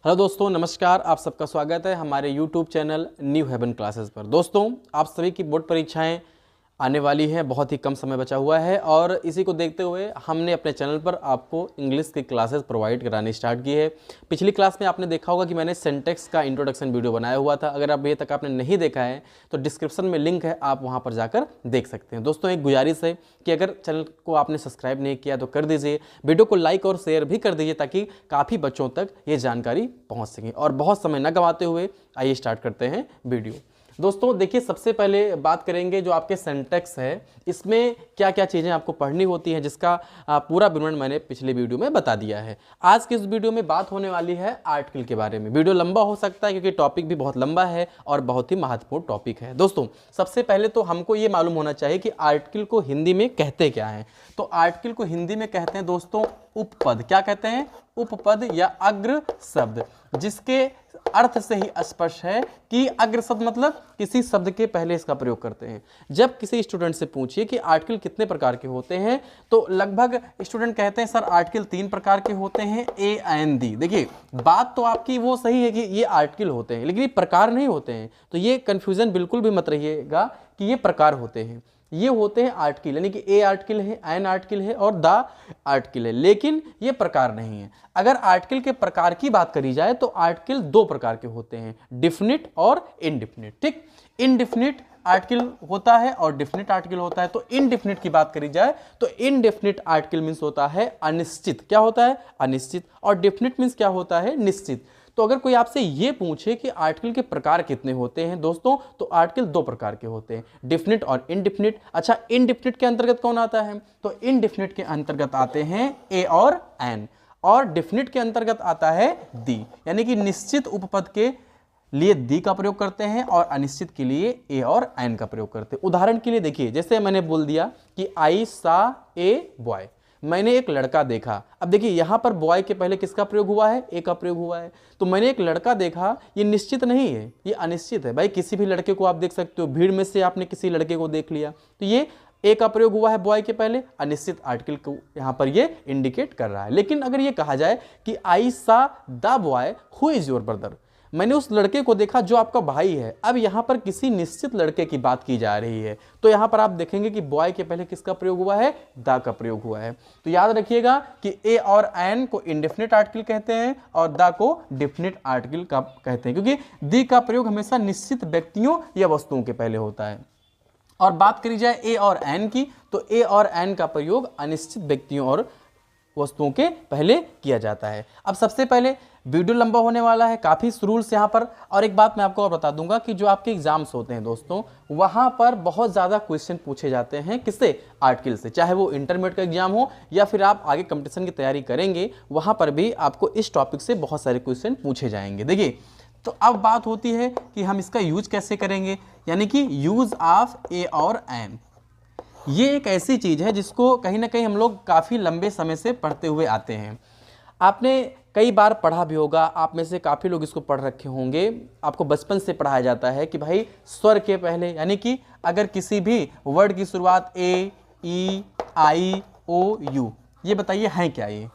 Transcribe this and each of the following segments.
Hello दोस्तों, नमस्कार। आप सबका स्वागत है हमारे YouTube channel new haven classes पर। दोस्तों, आप सभी की बोर्ड परीक्षाएं आने वाली हैं, बहुत ही कम समय बचा हुआ है और इसी को देखते हुए हमने अपने चैनल पर आपको इंग्लिश की क्लासेस प्रोवाइड करानी स्टार्ट की है। पिछली क्लास में आपने देखा होगा कि मैंने सेंटेक्स का इंट्रोडक्शन वीडियो बनाया हुआ था। अगर अभी तक आपने नहीं देखा है तो डिस्क्रिप्शन में लिंक है, आप वहाँ पर जाकर देख सकते हैं। दोस्तों, एक गुजारिश है कि अगर चैनल को आपने सब्सक्राइब नहीं किया तो कर दीजिए, वीडियो को लाइक और शेयर भी कर दीजिए ताकि काफ़ी बच्चों तक ये जानकारी पहुँच सके। और बहुत समय न गंवाते हुए आइए स्टार्ट करते हैं वीडियो। दोस्तों देखिए, सबसे पहले बात करेंगे जो आपके सेंटेक्स है, इसमें क्या क्या चीज़ें आपको पढ़नी होती हैं, जिसका पूरा विवरण मैंने पिछले वीडियो में बता दिया है। आज के इस वीडियो में बात होने वाली है आर्टिकल के बारे में। वीडियो लंबा हो सकता है क्योंकि टॉपिक भी बहुत लंबा है और बहुत ही महत्वपूर्ण टॉपिक है। दोस्तों, सबसे पहले तो हमको ये मालूम होना चाहिए कि आर्टिकल को हिंदी में कहते क्या हैं। तो आर्टिकल को हिंदी में कहते हैं दोस्तों उपपद। क्या कहते हैं? उपपद या अग्र शब्द, जिसके अर्थ से ही स्पष्ट है कि अग्र शब्द मतलब किसी शब्द के पहले इसका प्रयोग करते हैं। जब किसी स्टूडेंट से पूछिए कि आर्टिकल कितने प्रकार के होते हैं तो लगभग स्टूडेंट कहते हैं सर आर्टिकल 3 प्रकार के होते हैं, ए एन दी। देखिए, बात तो आपकी वो सही है कि ये आर्टिकल होते हैं, लेकिन ये प्रकार नहीं होते हैं। तो ये कंफ्यूजन बिल्कुल भी मत रहिएगा कि ये प्रकार होते हैं। ये होते हैं आर्टिकल, यानी कि ए आर्टिकल है, एन आर्टिकल है और द आर्टिकल है, लेकिन ये प्रकार नहीं है। अगर आर्टिकल के प्रकार की बात करी जाए तो आर्टिकल 2 प्रकार के होते हैं, डिफिनिट और इनडिफिनिट। ठीक, इनडिफिनिट आर्टिकल होता है और डिफिनिट आर्टिकल होता है। तो इनडिफिनिट की बात करी जाए तो इनडिफिनिट आर्टिकल मीन्स होता है अनिश्चित। क्या होता है? अनिश्चित। और डिफिनिट मीन्स क्या होता है? निश्चित। तो अगर कोई आपसे ये पूछे कि आर्टिकल के प्रकार कितने होते हैं दोस्तों, तो आर्टिकल 2 प्रकार के होते हैं, डिफिनिट और इनडिफिनिट। अच्छा, इनडिफिनिट के अंतर्गत कौन आता है? तो इनडिफिनिट के अंतर्गत आते हैं ए और एन, और डिफिनिट के अंतर्गत आता है दी। यानी कि निश्चित उपपद के लिए दी का प्रयोग करते हैं और अनिश्चित के लिए ए और एन का प्रयोग करते हैं। उदाहरण के लिए देखिए, जैसे मैंने बोल दिया कि आई सा ए बॉय, मैंने एक लड़का देखा। अब देखिए, यहां पर बॉय के पहले किसका प्रयोग हुआ है? ए का प्रयोग हुआ है। तो मैंने एक लड़का देखा, ये निश्चित नहीं है, ये अनिश्चित है। भाई, किसी भी लड़के को आप देख सकते हो, भीड़ में से आपने किसी लड़के को देख लिया, तो ये ए का प्रयोग हुआ है बॉय के पहले, अनिश्चित आर्टिकल को यहां पर ये इंडिकेट कर रहा है। लेकिन अगर ये कहा जाए कि आई सा the boy who is your brother, मैंने उस लड़के को देखा जो आपका भाई है। अब यहां पर किसी निश्चित लड़के की बात की जा रही है, तो यहां पर आप देखेंगे कि बॉय के पहले किसका प्रयोग हुआ है? द का प्रयोग हुआ है। तो याद रखिएगा कि ए और एन को इंडेफिनिट आर्टिकल कहते हैं और द को डिफिनिट आर्टिकल का कहते हैं, क्योंकि दी का प्रयोग हमेशा निश्चित व्यक्तियों या वस्तुओं के पहले होता है। और बात करी जाए ए और एन की, तो ए और एन का प्रयोग अनिश्चित व्यक्तियों और वस्तुओं के पहले किया जाता है। अब सबसे पहले वीडियो लंबा होने वाला है, काफ़ी रूल्स यहाँ पर। और एक बात मैं आपको और बता दूंगा कि जो आपके एग्जाम्स होते हैं दोस्तों, वहाँ पर बहुत ज़्यादा क्वेश्चन पूछे जाते हैं। किससे? आर्टिकल से। चाहे वो इंटरमीडिएट का एग्जाम हो या फिर आप आगे कंपटीशन की तैयारी करेंगे, वहाँ पर भी आपको इस टॉपिक से बहुत सारे क्वेश्चन पूछे जाएंगे। देखिए, तो अब बात होती है कि हम इसका यूज कैसे करेंगे, यानी कि यूज ऑफ ए और एन। ये एक ऐसी चीज़ है जिसको कहीं ना कहीं हम लोग काफ़ी लंबे समय से पढ़ते हुए आते हैं। आपने कई बार पढ़ा भी होगा, आप में से काफ़ी लोग इसको पढ़ रखे होंगे। आपको बचपन से पढ़ाया जाता है कि भाई स्वर के पहले, यानी कि अगर किसी भी वर्ड की शुरुआत ए, ई, आई, ओ, यू, ये बताइए हैं क्या? ये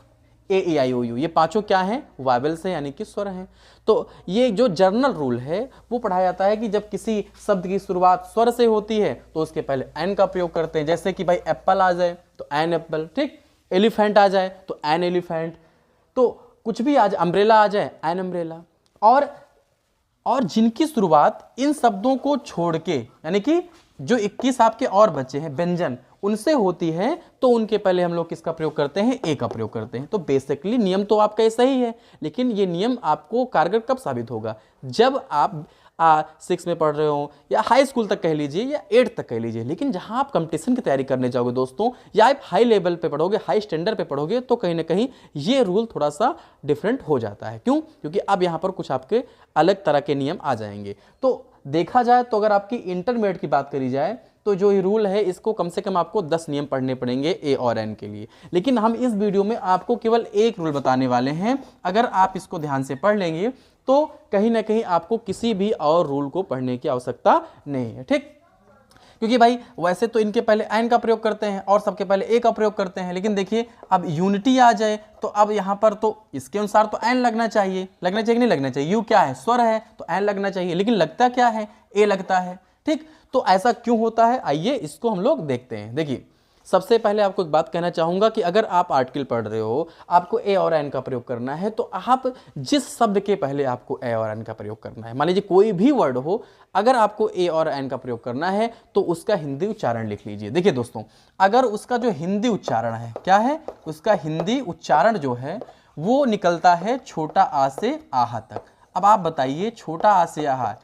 ए, ई, आई, ओ, यू, ये पांचों क्या हैं? वावेल्स हैं, यानी कि स्वर हैं। तो ये जो जर्नल रूल है वो पढ़ाया जाता है कि जब किसी शब्द की शुरुआत स्वर से होती है तो उसके पहले एन का प्रयोग करते हैं। जैसे कि भाई एप्पल आ जाए तो एन एप्पल, ठीक। एलिफेंट आ जाए तो एन एलिफेंट, तो कुछ भी आ जाए, अम्ब्रेला आ जाए एन अम्ब्रेला। और जिनकी शुरुआत इन शब्दों को छोड़ के, यानी कि जो 21 आपके और बच्चे हैं व्यंजन, उनसे होती है, तो उनके पहले हम लोग किसका प्रयोग करते हैं? ए का प्रयोग करते हैं। तो बेसिकली नियम तो आपका ऐसा ही है, लेकिन ये नियम आपको कारगर कब साबित होगा? जब आप 6 में पढ़ रहे हो या हाई स्कूल तक कह लीजिए या 8 तक कह लीजिए। लेकिन जहां आप कंपटीशन की तैयारी करने जाओगे दोस्तों, या आप हाई लेवल पे पढ़ोगे, हाई स्टैंडर्ड पे पढ़ोगे, तो कहीं ना कहीं ये रूल थोड़ा सा डिफरेंट हो जाता है। क्यों? क्योंकि अब यहाँ पर कुछ आपके अलग तरह के नियम आ जाएंगे। तो देखा जाए तो अगर आपकी इंटरमीडिएट की बात करी जाए तो जो ये रूल है, इसको कम से कम आपको 10 नियम पढ़ने पड़ेंगे ए और एन के लिए। लेकिन हम इस वीडियो में आपको केवल एक रूल बताने वाले हैं। अगर आप इसको ध्यान से पढ़ लेंगे तो कहीं ना कहीं आपको किसी भी और रूल को पढ़ने की आवश्यकता नहीं है, ठीक। क्योंकि भाई वैसे तो इनके पहले एन का प्रयोग करते हैं और सबके पहले ए का प्रयोग करते हैं, लेकिन देखिए अब यूनिटी आ जाए तो अब यहाँ पर तो इसके अनुसार तो एन लगना चाहिए कि नहीं लगना चाहिए। यू क्या है, स्वर है, तो एन लगना चाहिए, लेकिन लगता क्या है, ए लगता है। ठीक, तो ऐसा क्यों होता है, आइए इसको हम लोग देखते हैं। देखिए सबसे पहले आपको एक बात कहना चाहूंगा कि अगर आप आर्टिकल पढ़ रहे हो, आपको ए और एन का प्रयोग करना है, तो आप जिस शब्द के पहले आपको ए और एन का प्रयोग करना है, मान लीजिए कोई भी वर्ड हो, अगर आपको ए और एन का प्रयोग करना है तो उसका हिंदी उच्चारण लिख लीजिए। देखिए दोस्तों, अगर उसका जो हिंदी उच्चारण है, क्या है, उसका हिंदी उच्चारण जो है वो निकलता है छोटा आ से आहा तक। अब आप बताइए, छोटा आ से आहा,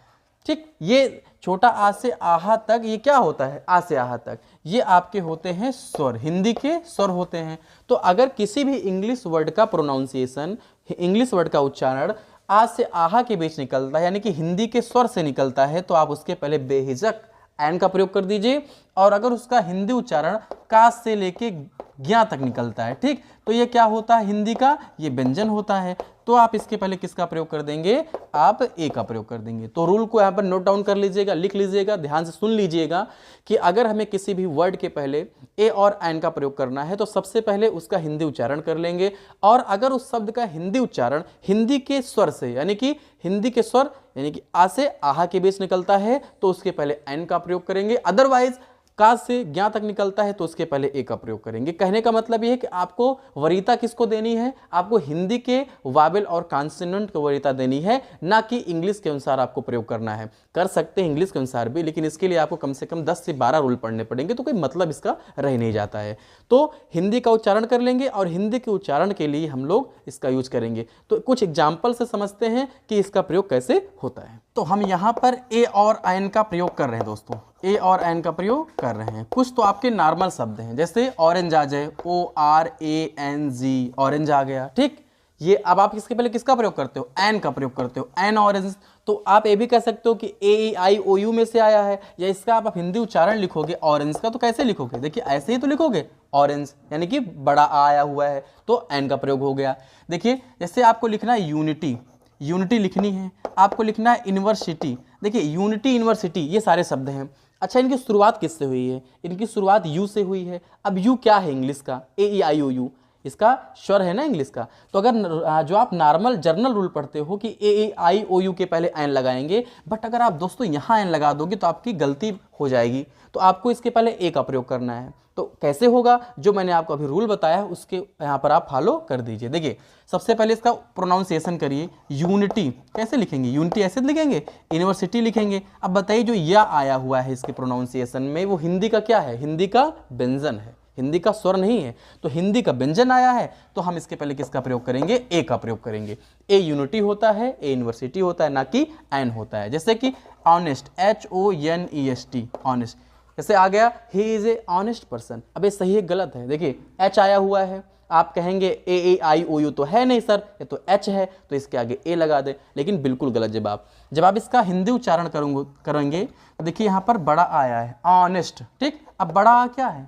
ठीक, ये छोटा आ से आहा तक ये क्या होता है, आ से आहा तक ये आपके होते हैं स्वर, हिंदी के स्वर होते हैं। तो अगर किसी भी इंग्लिश वर्ड का प्रोनाउंसिएशन, इंग्लिश वर्ड का उच्चारण आ से आहा के बीच निकलता है, यानी कि हिंदी के स्वर से निकलता है, तो आप उसके पहले बेहिजक एन का प्रयोग कर दीजिए। और अगर उसका हिंदी उच्चारण का से लेके ज्ञा तक निकलता है, ठीक, तो ये क्या होता है, हिंदी का ये व्यंजन होता है, तो आप इसके पहले किसका प्रयोग कर देंगे, आप ए का प्रयोग कर देंगे। तो रूल को यहाँ पर नोट डाउन कर लीजिएगा, लिख लीजिएगा, ध्यान से सुन लीजिएगा कि अगर हमें किसी भी वर्ड के पहले ए और एन का प्रयोग करना है तो सबसे पहले उसका हिंदी उच्चारण कर लेंगे, और अगर उस शब्द का हिंदी उच्चारण हिंदी के स्वर से, यानी कि हिंदी के स्वर यानी कि आ से आहा के बीच निकलता है तो उसके पहले एन का प्रयोग करेंगे, अदरवाइज का से ज्ञा तक निकलता है तो उसके पहले ए का प्रयोग करेंगे। कहने का मतलब यह है कि आपको वरीयता किसको देनी है, आपको हिंदी के वावेल और कॉन्सोनेंट को वरीयता देनी है, ना कि इंग्लिश के अनुसार आपको प्रयोग करना है। कर सकते हैं इंग्लिश के अनुसार भी, लेकिन इसके लिए आपको कम से कम 10 से 12 रूल पढ़ने पड़ेंगे, तो कोई मतलब इसका रह नहीं जाता है। तो हिंदी का उच्चारण कर लेंगे और हिंदी के उच्चारण के लिए हम लोग इसका यूज करेंगे। तो कुछ एग्जाम्पल से समझते हैं कि इसका प्रयोग कैसे होता है। तो हम यहाँ पर ए और एन का प्रयोग कर रहे हैं दोस्तों, ए और एन का प्रयोग कर रहे हैं। कुछ तो आपके नॉर्मल शब्द हैं, जैसे ऑरेंज आ जाए, ORANG, ऑरेंज आ गया, ठीक। ये अब आप इसके पहले किसका प्रयोग करते हो, एन का प्रयोग करते हो, एन ऑरेंज। तो आप ये भी कह सकते हो कि AEIOU में से आया है, या इसका आप हिंदी उच्चारण लिखोगे ऑरेंज का, तो कैसे लिखोगे, देखिए ऐसे ही तो लिखोगे ऑरेंज, यानी कि बड़ा आ आया हुआ है, तो एन का प्रयोग हो गया। देखिए जैसे आपको लिखना है यूनिटी, यूनिटी लिखनी है, आपको लिखना है यूनिवर्सिटी। देखिए यूनिटी, यूनिवर्सिटी, ये सारे शब्द हैं। अच्छा, इनकी शुरुआत किससे हुई है, इनकी शुरुआत यू से हुई है। अब यू क्या है इंग्लिश का, AEIOU, इसका स्वर है ना इंग्लिश का। तो अगर जो आप नॉर्मल जर्नल रूल पढ़ते हो कि AEIOU के पहले एन लगाएंगे, बट अगर आप दोस्तों यहाँ एन लगा दोगे तो आपकी गलती हो जाएगी, तो आपको इसके पहले ए का प्रयोग करना है। तो कैसे होगा, जो मैंने आपको अभी रूल बताया है उसके यहाँ पर आप फॉलो कर दीजिए। देखिए सबसे पहले इसका प्रोनाउंसिएशन करिए, यूनिटी कैसे लिखेंगे, यूनिटी ऐसे लिखेंगे, यूनिवर्सिटी लिखेंगे। अब बताइए जो या आया हुआ है इसके प्रोनाउंसिएशन में, वो हिंदी का क्या है, हिंदी का व्यंजन है, हिंदी का स्वर नहीं है। तो हिंदी का व्यंजन आया है तो हम इसके पहले किसका प्रयोग करेंगे, ए का प्रयोग करेंगे। ए यूनिटी होता है, ए यूनिवर्सिटी होता है, ना कि एन होता है। जैसे कि ऑनेस्ट, HONEST, ऑनेस्ट, जैसे आ गया he is a honest person. अब ये सही है गलत है, देखिए एच आया हुआ है, आप कहेंगे AEIOU तो है नहीं सर, ये तो एच है, तो इसके आगे ए लगा दे, लेकिन बिल्कुल गलत जवाब। जब आप इसका हिंदी उच्चारण करेंगे तो देखिए यहाँ पर बड़ा आया है, ऑनेस्ट, ठीक। अब बड़ा आ क्या है,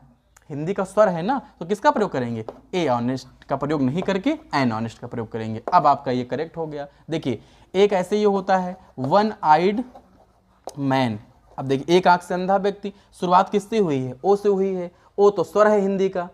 हिंदी का स्वर है ना, तो किसका प्रयोग करेंगे, ए ऑनेस्ट का प्रयोग नहीं करके एन ऑनेस्ट का प्रयोग करेंगे। अब आपका ये करेक्ट हो गया। देखिए एक ऐसे ही होता है वन आइड मैन। अब देखिए एक आंख से अंधा व्यक्ति, शुरुआत किससे हुई है, ओ से हुई है। ओ तो स्वर है हिंदी का,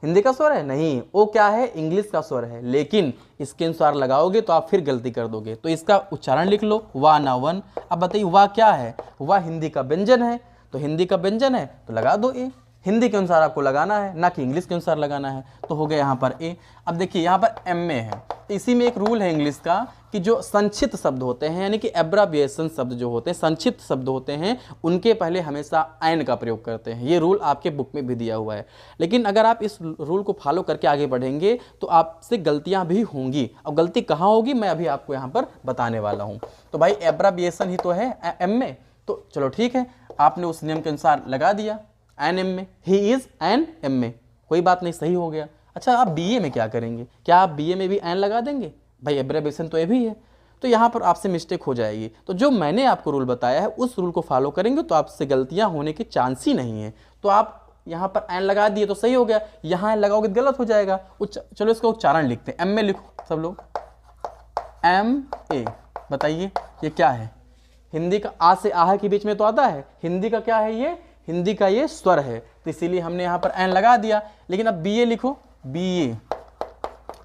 हिंदी का स्वर है नहीं, ओ क्या है, इंग्लिश का स्वर है, लेकिन इसके अनुसार लगाओगे तो आप फिर गलती कर दोगे। तो इसका उच्चारण लिख लो, वा ना वन। अब बताइए वाह क्या है, वाह हिंदी का व्यंजन है, तो हिंदी का व्यंजन है तो लगा दो ए, हिंदी के अनुसार आपको लगाना है, ना कि इंग्लिश के अनुसार लगाना है। तो हो गया यहाँ पर ए। अब देखिए यहाँ पर MA है, इसी में एक रूल है इंग्लिश का कि जो संक्षिप्त शब्द होते हैं, यानी कि एब्राविएशन शब्द जो होते हैं, संक्षिप्त शब्द होते हैं, उनके पहले हमेशा एन का प्रयोग करते हैं। ये रूल आपके बुक में भी दिया हुआ है, लेकिन अगर आप इस रूल को फॉलो करके आगे बढ़ेंगे तो आपसे गलतियां भी होंगी। और गलती कहाँ होगी मैं अभी आपको यहाँ पर बताने वाला हूँ। तो भाई एब्राविएशन ही तो है MA, तो चलो ठीक है, आपने उस नियम के अनुसार लगा दिया an MA, he is an MA, कोई बात नहीं, सही हो गया। अच्छा आप BA में क्या करेंगे, क्या आप BA में भी एन लगा देंगे, भाई एब्रेविएशन तो ये भी है, तो यहाँ पर आपसे मिस्टेक हो जाएगी। तो जो मैंने आपको रूल बताया है उस रूल को फॉलो करेंगे तो आपसे गलतियाँ होने के चांस ही नहीं है। तो आप यहाँ पर एन लगा दिए तो सही हो गया, यहाँ एन लगाओगे तो गलत हो जाएगा। चलो इसका उच्चारण लिखते हैं, MA लिखो सब लोग, MA। बताइए ये क्या है, हिंदी का आ से आह के बीच में तो आता है, हिंदी का क्या है ये, हिंदी का ये स्वर है, तो इसीलिए हमने यहाँ पर एन लगा दिया। लेकिन अब बी ए लिखो, बी ए।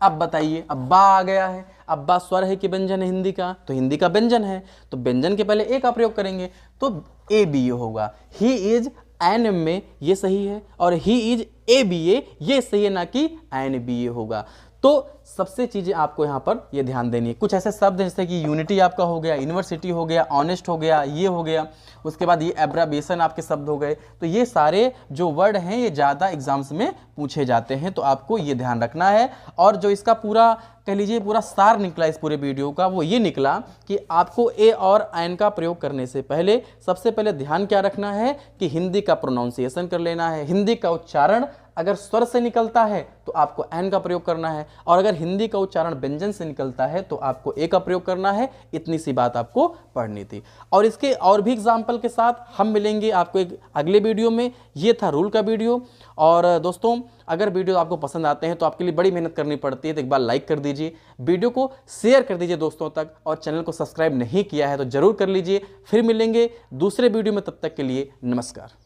अब बताइए, अब बा आ गया है, अब बा स्वर है कि व्यंजन है हिंदी का, तो हिंदी का व्यंजन है, तो व्यंजन के पहले ए का प्रयोग करेंगे, तो ए बी ए होगा। ही इज एन एम में ये सही है, और ही इज ए बी ए ये सही है, ना कि एन बी ए होगा। तो सबसे चीज़ें आपको यहाँ पर ये ध्यान देनी है। कुछ ऐसे शब्द हैं जैसे कि यूनिटी आपका हो गया, यूनिवर्सिटी हो गया, ऑनेस्ट हो गया, ये हो गया, उसके बाद ये एब्रावेशन आपके शब्द हो गए। तो ये सारे जो वर्ड हैं ये ज़्यादा एग्जाम्स में पूछे जाते हैं, तो आपको ये ध्यान रखना है। और जो इसका पूरा कह लीजिए पूरा सार निकला इस पूरे वीडियो का, वो ये निकला कि आपको ए और एन का प्रयोग करने से पहले सबसे पहले ध्यान क्या रखना है कि हिंदी का प्रोनाउंसिएशन कर लेना है। हिंदी का उच्चारण अगर स्वर से निकलता है तो आपको एन का प्रयोग करना है, और अगर हिंदी का उच्चारण व्यंजन से निकलता है तो आपको ए का प्रयोग करना है। इतनी सी बात आपको पढ़नी थी। और इसके और भी एग्जाम्पल के साथ हम मिलेंगे आपको एक अगले वीडियो में। ये था रूल का वीडियो। और दोस्तों, अगर वीडियो आपको पसंद आते हैं तो आपके लिए बड़ी मेहनत करनी पड़ती है, तो एक बार लाइक कर दीजिए, वीडियो को शेयर कर दीजिए दोस्तों तक, और चैनल को सब्सक्राइब नहीं किया है तो जरूर कर लीजिए। फिर मिलेंगे दूसरे वीडियो में, तब तक के लिए नमस्कार।